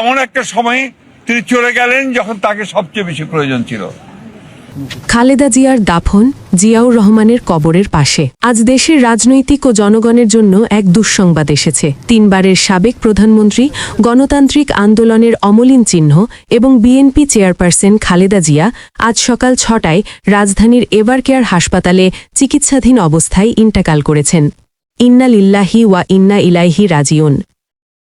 এমন একটা সময়ে তিনি চলে গেলেন যখন তাকে সবচেয়ে বেশি প্রয়োজন ছিল। খালেদা জিয়ার দাফন জিয়াউর রহমানের কবরের পাশে। আজ দেশের রাজনৈতিক ও জনগণের জন্য এক দুঃসংবাদ এসেছে। 3 বারের সাবেক প্রধানমন্ত্রী, গণতান্ত্রিক আন্দোলনের অমলিন চিহ্ন এবং বিএনপি চেয়ারপারসন খালেদা জিয়া আজ সকাল 6টায় রাজধানীর এভারকেয়ার হাসপাতালে চিকিৎসাধীন অবস্থায় ইন্তেকাল করেছেন। ইন্না লিল্লাহি ওয়া ইন্না ইলাইহি রাজিউন।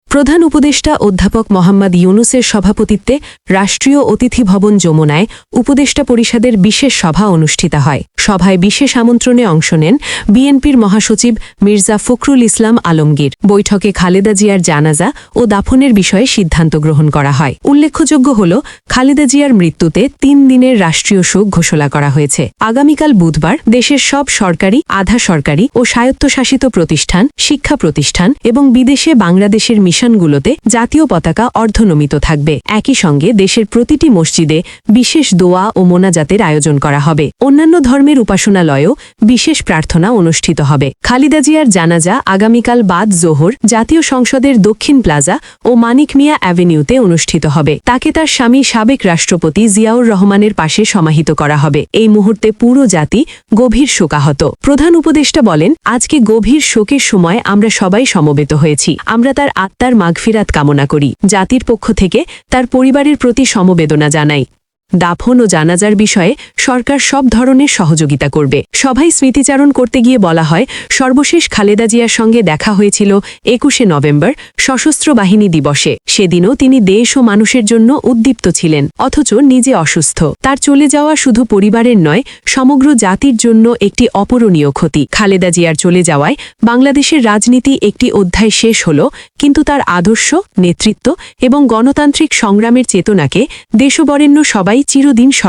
প্রধান উপদেষ্টা অধ্যাপক মোহাম্মদ ইউনুসের সভাপতিত্বে রাষ্ট্রীয় অতিথি ভবন যমুনায় উপদেষ্টা পরিষদের বিশেষ সভা অনুষ্ঠিত হয়। সভায় বিশেষ আমন্ত্রণে অংশ নেন বিএনপির মহাসচিব মির্জা ফখরুল ইসলাম আলমগীর। বৈঠকে খালেদা জিয়ার জানাজা ও দাফনের বিষয়ে সিদ্ধান্ত গ্রহণ করা হয়। উল্লেখযোগ্য হল, খালেদা জিয়ার মৃত্যুতে 3 দিনের রাষ্ট্রীয় শোক ঘোষণা করা হয়েছে। আগামীকাল বুধবার দেশের সব সরকারি, আধা সরকারি ও স্বায়ত্তশাসিত প্রতিষ্ঠান, শিক্ষা প্রতিষ্ঠান এবং বিদেশে বাংলাদেশের মিশনগুলোতে জাতীয় পতাকা অর্ধনমিত থাকবে। একই সঙ্গে দেশের প্রতিটি মসজিদে বিশেষ দোয়া ও মোনাজাতের আয়োজন করা হবে। অন্যান্য ধর্মের উপাসনালয়েও বিশেষ প্রার্থনা অনুষ্ঠিত হবে। খালেদা জিয়ার জানাজা আগামীকাল বাদ জোহর জাতীয় সংসদের দক্ষিণ প্লাজা ও মানিক মিয়া অ্যাভিনিউতে অনুষ্ঠিত হবে। তাকে তার স্বামী সাবেক রাষ্ট্রপতি জিয়াউর রহমানের পাশে সমাহিত করা হবে। এই মুহূর্তে পুরো জাতি গভীর শোকাহত। প্রধান উপদেষ্টা বলেন, আজকে গভীর শোকের সময় আমরা সবাই সমবেত হয়েছি। আমরা তার আত্মার মাগফিরাত কামনা করি। জাতির পক্ষ থেকে তার পরিবারের প্রতি সমবেদনা জানাই। দাফন ও জানাজার বিষয়ে সরকার সব ধরনের সহযোগিতা করবে। সভায় স্মৃতিচারণ করতে গিয়ে বলা হয়, সর্বশেষ খালেদা জিয়ার সঙ্গে দেখা হয়েছিল 21শে নভেম্বর সশস্ত্র বাহিনী দিবসে। সেদিনও তিনি দেশ ও মানুষের জন্য উদ্দীপ্ত ছিলেন, অথচ নিজে অসুস্থ। তার চলে যাওয়া শুধু পরিবারের নয়, সমগ্র জাতির জন্য একটি অপূরণীয় ক্ষতি। খালেদা জিয়ার চলে যাওয়ায় বাংলাদেশের রাজনীতি একটি অধ্যায় শেষ হল, কিন্তু তার আদর্শ, নেতৃত্ব এবং গণতান্ত্রিক সংগ্রামের চেতনাকে দেশবরেণ্য সবাই চিরদিন